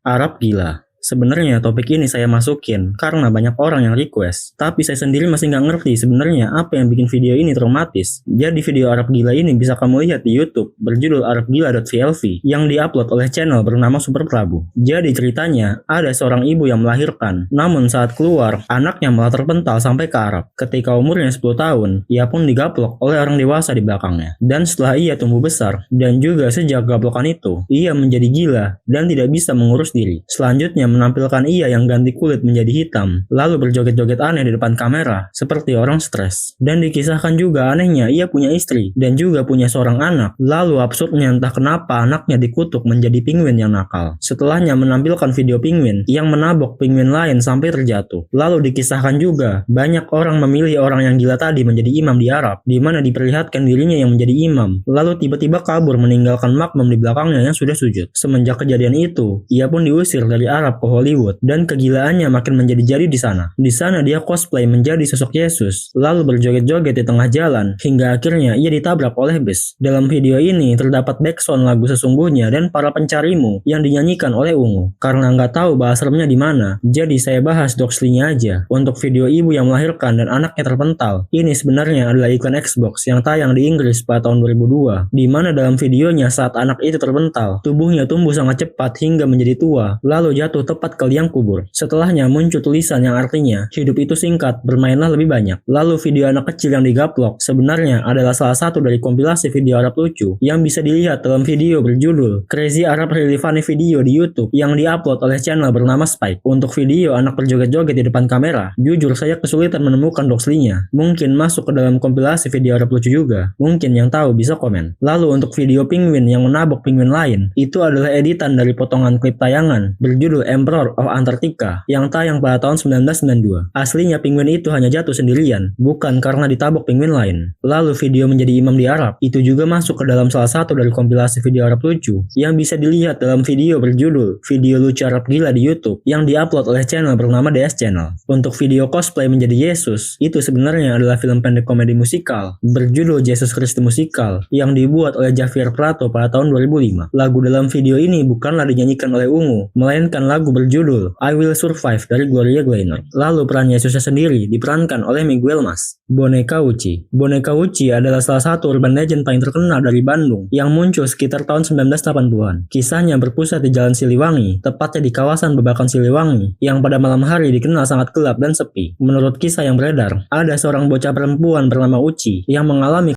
Arab gila. Sebenarnya topik ini saya masukin karena banyak orang yang request. Tapi saya sendiri masih nggak ngerti sebenarnya apa yang bikin video ini traumatis. Jadi video Arab gila ini bisa kamu lihat di YouTube berjudul arabgila.vlv yang diupload oleh channel bernama Super Prabu. Jadi ceritanya ada seorang ibu yang melahirkan, namun saat keluar anaknya malah terpental sampai ke Arab. Ketika umurnya 10 tahun, ia pun digaplok oleh orang dewasa di belakangnya. Dan setelah ia tumbuh besar dan juga sejak gaplokan itu, ia menjadi gila dan tidak bisa mengurus diri. Selanjutnya menampilkan ia yang ganti kulit menjadi hitam, lalu berjoget-joget aneh di depan kamera, seperti orang stres. Dan dikisahkan juga anehnya ia punya istri, dan juga punya seorang anak. Lalu absurdnya entah kenapa anaknya dikutuk menjadi penguin yang nakal. Setelahnya menampilkan video penguin yang menabok penguin lain sampai terjatuh. Lalu dikisahkan juga, banyak orang memilih orang yang gila tadi menjadi imam di Arab, di mana diperlihatkan dirinya yang menjadi imam, lalu tiba-tiba kabur meninggalkan makmum di belakangnya yang sudah sujud. Semenjak kejadian itu, ia pun diusir dari Arab ke Hollywood dan kegilaannya makin menjadi-jadi di sana. Di sana dia cosplay menjadi sosok Yesus, lalu berjoget-joget di tengah jalan hingga akhirnya ia ditabrak oleh bus. Dalam video ini terdapat backsound lagu Sesungguhnya dan Para Pencarimu yang dinyanyikan oleh Ungu. Karena nggak tahu bahas seremnya di mana, jadi saya bahas doxly-nya aja. Untuk video ibu yang melahirkan dan anaknya terpental, ini sebenarnya adalah iklan Xbox yang tayang di Inggris pada tahun 2002, di mana dalam videonya saat anak itu terpental, tubuhnya tumbuh sangat cepat hingga menjadi tua, lalu jatuh tepat ke liang kubur. Setelahnya muncul tulisan yang artinya, hidup itu singkat, bermainlah lebih banyak. Lalu video anak kecil yang digaplok sebenarnya adalah salah satu dari kompilasi video Arab lucu yang bisa dilihat dalam video berjudul Crazy Arab Really Funny Video di YouTube yang diupload oleh channel bernama Spike. Untuk video anak berjoget-joget di depan kamera, jujur saya kesulitan menemukan doxly-nya. Mungkin masuk ke dalam kompilasi video Arab lucu juga. Mungkin yang tahu bisa komen. Lalu untuk video penguin yang menabok penguin lain, itu adalah editan dari potongan klip tayangan berjudul Emperor of Antarctica yang tayang pada tahun 1992. Aslinya penguin itu hanya jatuh sendirian, bukan karena ditabok penguin lain. Lalu video menjadi imam di Arab, itu juga masuk ke dalam salah satu dari kompilasi video Arab lucu yang bisa dilihat dalam video berjudul Video Lucu Arab Gila di YouTube yang diupload oleh channel bernama DS Channel. Untuk video cosplay menjadi Yesus, itu sebenarnya adalah film pendek komedi musikal berjudul Jesus Christ Musical yang dibuat oleh Javier Prato pada tahun 2005. Lagu dalam video ini bukanlah dinyanyikan oleh Ungu, melainkan lagu berjudul I Will Survive dari Gloria Gaynor. Lalu peran Yesusnya sendiri diperankan oleh Miguel Mas. Boneka Uci. Boneka Uci adalah salah satu urban legend paling terkenal dari Bandung yang muncul sekitar tahun 1980-an. Kisahnya berpusat di Jalan Siliwangi, tepatnya di kawasan Babakan Siliwangi, yang pada malam hari dikenal sangat gelap dan sepi. Menurut kisah yang beredar, ada seorang bocah perempuan bernama Uci yang mengalami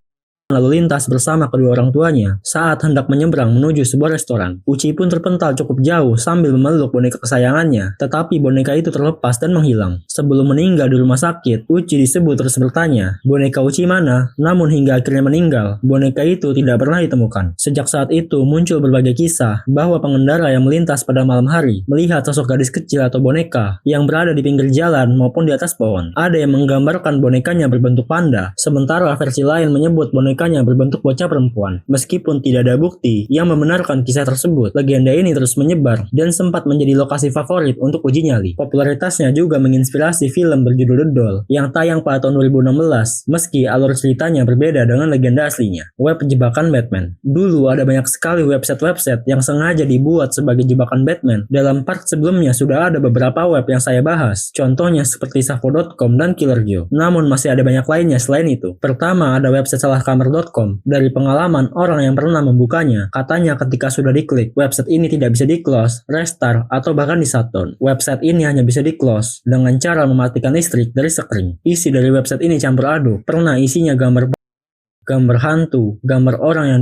lalu lintas bersama kedua orang tuanya saat hendak menyeberang menuju sebuah restoran. Uci pun terpental cukup jauh sambil memeluk boneka kesayangannya, tetapi boneka itu terlepas dan menghilang. Sebelum meninggal di rumah sakit, Uci disebut terus bertanya, boneka Uci mana? Namun hingga akhirnya meninggal, boneka itu tidak pernah ditemukan. Sejak saat itu muncul berbagai kisah bahwa pengendara yang melintas pada malam hari melihat sosok gadis kecil atau boneka yang berada di pinggir jalan maupun di atas pohon. Ada yang menggambarkan bonekanya berbentuk panda, sementara versi lain menyebut bonekanya berbentuk bocah perempuan. Meskipun tidak ada bukti yang membenarkan kisah tersebut, legenda ini terus menyebar dan sempat menjadi lokasi favorit untuk uji nyali. Popularitasnya juga menginspirasi film berjudul The Doll yang tayang pada tahun 2016, meski alur ceritanya berbeda dengan legenda aslinya. Web jebakan Batman. Dulu ada banyak sekali website-website yang sengaja dibuat sebagai jebakan Batman. Dalam part sebelumnya sudah ada beberapa web yang saya bahas, contohnya seperti safo.com dan Killer Joe. Namun masih ada banyak lainnya selain itu. Pertama ada website salahkamar.com. Dari pengalaman orang yang pernah membukanya, katanya ketika sudah diklik, website ini tidak bisa di-close, restart, atau bahkan di-shutdown. Website ini hanya bisa di-close dengan cara mematikan listrik dari sekring. Isi dari website ini campur aduk. Pernah isinya gambar hantu, gambar orang yang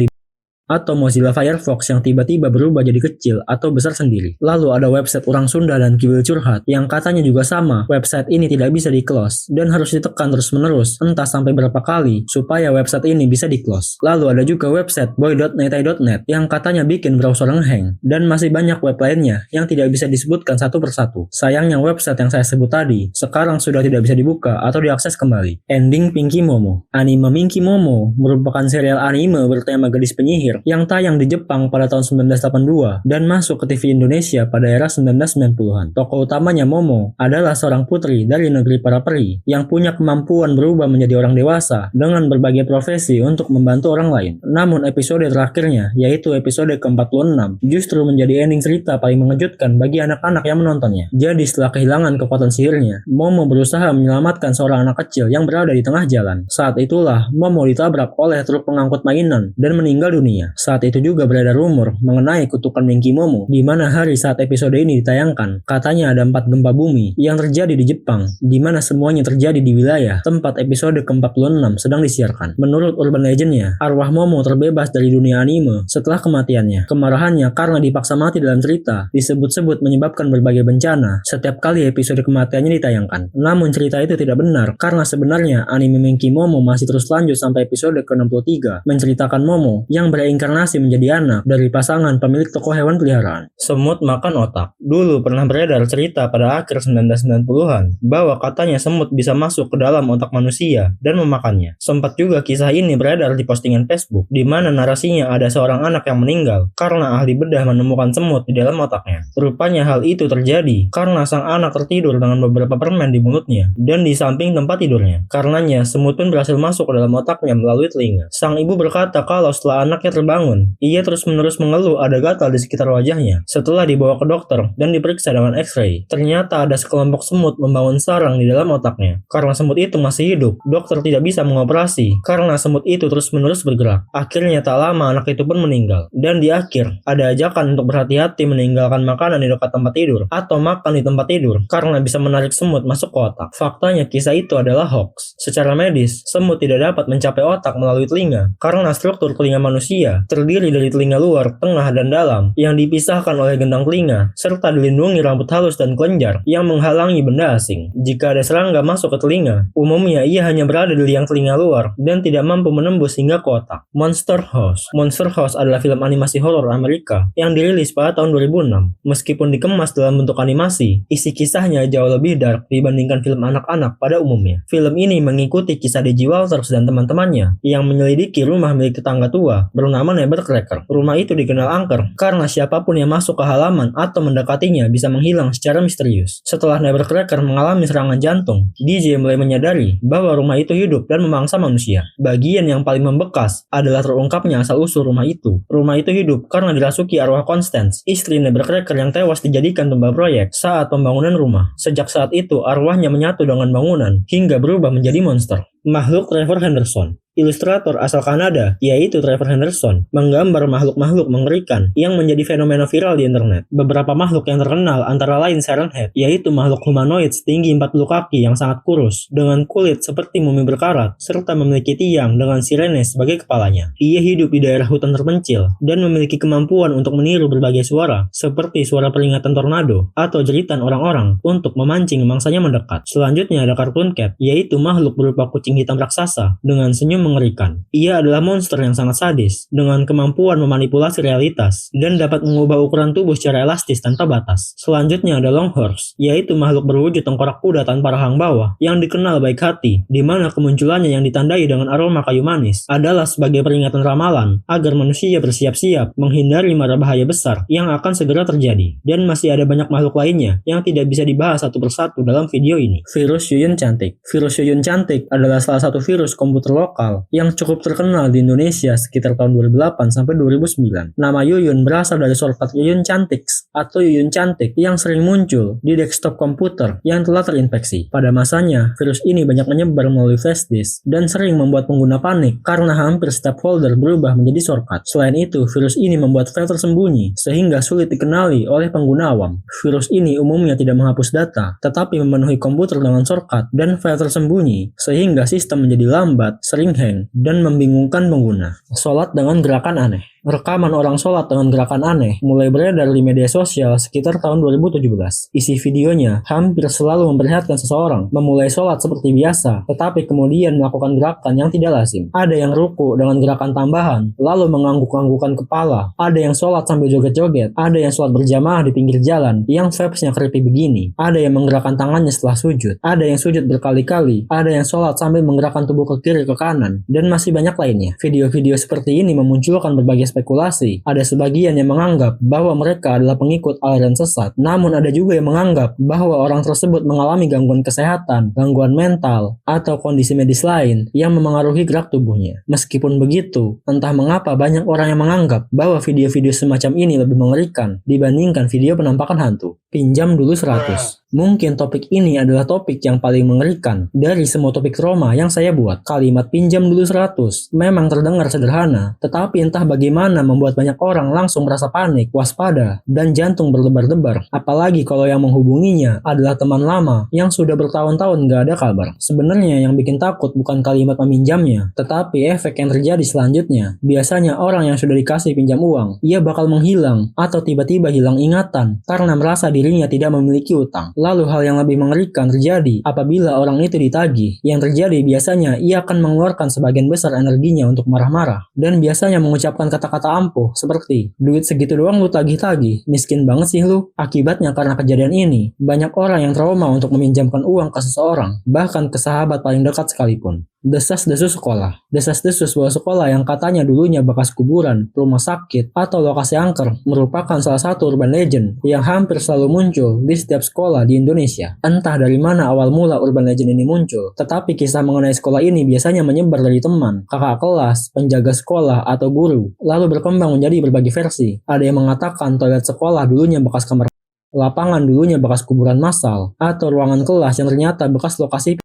atau Mozilla Firefox yang tiba-tiba berubah jadi kecil atau besar sendiri. Lalu ada website orang Sunda dan Kiwil Curhat yang katanya juga sama, website ini tidak bisa di-close dan harus ditekan terus-menerus entah sampai berapa kali supaya website ini bisa di-close. Lalu ada juga website boy.netai.net yang katanya bikin browser nge-hang, dan masih banyak web lainnya yang tidak bisa disebutkan satu persatu. Sayangnya website yang saya sebut tadi sekarang sudah tidak bisa dibuka atau diakses kembali. Ending Pinky Momo. Anime Pinky Momo merupakan serial anime bertema gadis penyihir yang tayang di Jepang pada tahun 1982 dan masuk ke TV Indonesia pada era 1990-an. Tokoh utamanya Momo adalah seorang putri dari negeri para peri yang punya kemampuan berubah menjadi orang dewasa dengan berbagai profesi untuk membantu orang lain. Namun episode terakhirnya, yaitu episode ke-46, justru menjadi ending cerita paling mengejutkan bagi anak-anak yang menontonnya. Jadi setelah kehilangan kekuatan sihirnya, Momo berusaha menyelamatkan seorang anak kecil yang berada di tengah jalan. Saat itulah Momo ditabrak oleh truk pengangkut mainan dan meninggal dunia. Saat itu juga beredar rumor mengenai kutukan Menki Momo, di mana hari saat episode ini ditayangkan, katanya ada 4 gempa bumi yang terjadi di Jepang, di mana semuanya terjadi di wilayah tempat episode ke-46 sedang disiarkan. Menurut urban legendnya, arwah Momo terbebas dari dunia anime setelah kematiannya. Kemarahannya karena dipaksa mati dalam cerita disebut-sebut menyebabkan berbagai bencana setiap kali episode kematiannya ditayangkan. Namun cerita itu tidak benar, karena sebenarnya anime Menki Momo masih terus lanjut sampai episode ke-63, menceritakan Momo yang bereinkarnasi menjadi anak dari pasangan pemilik toko hewan peliharaan. Semut makan otak. Dulu pernah beredar cerita pada akhir 1990-an bahwa katanya semut bisa masuk ke dalam otak manusia dan memakannya. Sempat juga kisah ini beredar di postingan Facebook, di mana narasinya ada seorang anak yang meninggal karena ahli bedah menemukan semut di dalam otaknya. Rupanya hal itu terjadi karena sang anak tertidur dengan beberapa permen di mulutnya dan di samping tempat tidurnya. Karenanya, semut pun berhasil masuk ke dalam otaknya melalui telinga. Sang ibu berkata kalau setelah anaknya terbangun, ia terus-menerus mengeluh ada gatal di sekitar wajahnya. Setelah dibawa ke dokter dan diperiksa dengan X-ray, ternyata ada sekelompok semut membangun sarang di dalam otaknya. Karena semut itu masih hidup, dokter tidak bisa mengoperasi karena semut itu terus-menerus bergerak. Akhirnya tak lama anak itu pun meninggal. Dan di akhir, ada ajakan untuk berhati-hati meninggalkan makanan di dekat tempat tidur atau makan di tempat tidur karena bisa menarik semut masuk ke otak. Faktanya kisah itu adalah hoax. Secara medis, semut tidak dapat mencapai otak melalui telinga karena struktur telinga manusia terdiri dari telinga luar, tengah, dan dalam yang dipisahkan oleh gendang telinga serta dilindungi rambut halus dan kelenjar yang menghalangi benda asing. Jika ada serangga masuk ke telinga, umumnya ia hanya berada di liang telinga luar dan tidak mampu menembus hingga ke otak. Monster House. Monster House adalah film animasi horor Amerika yang dirilis pada tahun 2006. Meskipun dikemas dalam bentuk animasi, isi kisahnya jauh lebih dark dibandingkan film anak-anak pada umumnya. Film ini mengikuti kisah Deji Walters dan teman-temannya yang menyelidiki rumah milik tetangga tua bernama Nevercracker. Rumah itu dikenal angker karena siapapun yang masuk ke halaman atau mendekatinya bisa menghilang secara misterius. Setelah Nevercracker mengalami serangan jantung, DJ mulai menyadari bahwa rumah itu hidup dan memangsa manusia. Bagian yang paling membekas adalah terungkapnya asal-usul rumah itu. Rumah itu hidup karena dirasuki arwah Constance, istri Nevercracker yang tewas dijadikan tumbal proyek saat pembangunan rumah. Sejak saat itu, arwahnya menyatu dengan bangunan hingga berubah menjadi monster. Makhluk Trevor Henderson. Ilustrator asal Kanada, yaitu Trevor Henderson, menggambar makhluk-makhluk mengerikan yang menjadi fenomena viral di internet. Beberapa makhluk yang terkenal antara lain Siren Head, yaitu makhluk humanoid setinggi 40 kaki yang sangat kurus, dengan kulit seperti mumi berkarat, serta memiliki tiang dengan sirene sebagai kepalanya. Ia hidup di daerah hutan terpencil, dan memiliki kemampuan untuk meniru berbagai suara, seperti suara peringatan tornado, atau jeritan orang-orang, untuk memancing mangsanya mendekat. Selanjutnya ada Cartoon Cat, yaitu makhluk berupa kucing hitam raksasa, dengan senyum mengerikan. Ia adalah monster yang sangat sadis, dengan kemampuan memanipulasi realitas, dan dapat mengubah ukuran tubuh secara elastis tanpa batas. Selanjutnya ada Longhorse, yaitu makhluk berwujud tengkorak kuda tanpa rahang bawah, yang dikenal baik hati, di mana kemunculannya yang ditandai dengan aroma kayu manis, adalah sebagai peringatan ramalan, agar manusia bersiap-siap menghindari mara bahaya besar, yang akan segera terjadi. Dan masih ada banyak makhluk lainnya, yang tidak bisa dibahas satu persatu dalam video ini. Virus Yuyun Cantik. Virus Yuyun Cantik adalah salah satu virus komputer lokal yang cukup terkenal di Indonesia sekitar tahun 2008 sampai 2009. Nama Yuyun berasal dari shortcut Yuyun Chantix atau Yuyun Cantik yang sering muncul di desktop komputer yang telah terinfeksi. Pada masanya, virus ini banyak menyebar melalui flash disk dan sering membuat pengguna panik karena hampir setiap folder berubah menjadi shortcut. Selain itu, virus ini membuat file tersembunyi sehingga sulit dikenali oleh pengguna awam. Virus ini umumnya tidak menghapus data, tetapi memenuhi komputer dengan shortcut dan file tersembunyi sehingga sistem menjadi lambat, sering hang, dan membingungkan pengguna. Sholat dengan gerakan aneh. Rekaman orang sholat dengan gerakan aneh mulai beredar di media sosial sekitar tahun 2017. Isi videonya hampir selalu memperlihatkan seseorang memulai sholat seperti biasa, tetapi kemudian melakukan gerakan yang tidak lazim. Ada yang ruku dengan gerakan tambahan, lalu mengangguk-anggukkan kepala. Ada yang sholat sambil joget-joget. Ada yang sholat berjamaah di pinggir jalan, yang vibes-nya creepy begini. Ada yang menggerakkan tangannya setelah sujud. Ada yang sujud berkali-kali. Ada yang sholat sambil menggerakkan tubuh ke kiri ke kanan, dan masih banyak lainnya. Video-video seperti ini memunculkan berbagai spekulasi. Ada sebagian yang menganggap bahwa mereka adalah pengikut aliran sesat. Namun ada juga yang menganggap bahwa orang tersebut mengalami gangguan kesehatan, gangguan mental, atau kondisi medis lain yang memengaruhi gerak tubuhnya. Meskipun begitu, entah mengapa banyak orang yang menganggap bahwa video-video semacam ini lebih mengerikan dibandingkan video penampakan hantu. Pinjam dulu 100. Mungkin topik ini adalah topik yang paling mengerikan dari semua topik trauma yang saya buat. Kalimat pinjam dulu 100 memang terdengar sederhana, tetapi entah bagaimana membuat banyak orang langsung merasa panik, waspada, dan jantung berdebar-debar. Apalagi kalau yang menghubunginya adalah teman lama yang sudah bertahun-tahun gak ada kabar. Sebenarnya yang bikin takut bukan kalimat meminjamnya, tetapi efek yang terjadi selanjutnya. Biasanya orang yang sudah dikasih pinjam uang, ia bakal menghilang atau tiba-tiba hilang ingatan karena merasa dirinya tidak memiliki utang. Lalu hal yang lebih mengerikan terjadi apabila orang itu ditagih. Yang terjadi biasanya ia akan mengeluarkan sebagian besar energinya untuk marah-marah. Dan biasanya mengucapkan kata-kata ampuh seperti, duit segitu doang lu tagih-tagih, miskin banget sih lu. Akibatnya karena kejadian ini, banyak orang yang trauma untuk meminjamkan uang ke seseorang, bahkan ke sahabat paling dekat sekalipun. Desas-desus sekolah. Desas-desus sebuah sekolah yang katanya dulunya bekas kuburan, rumah sakit, atau lokasi angker merupakan salah satu urban legend yang hampir selalu muncul di setiap sekolah di Indonesia. Entah dari mana awal mula urban legend ini muncul, tetapi kisah mengenai sekolah ini biasanya menyebar dari teman, kakak kelas, penjaga sekolah, atau guru, lalu berkembang menjadi berbagai versi. Ada yang mengatakan toilet sekolah dulunya bekas kamar, lapangan dulunya bekas kuburan massal, atau ruangan kelas yang ternyata bekas lokasi.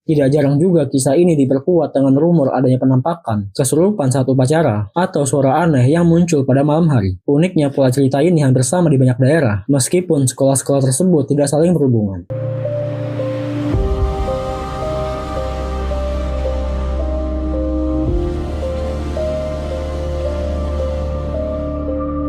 Tidak jarang juga kisah ini diperkuat dengan rumor adanya penampakan, kesurupan saat upacara, atau suara aneh yang muncul pada malam hari. Uniknya pola cerita ini hampir sama di banyak daerah, meskipun sekolah-sekolah tersebut tidak saling berhubungan.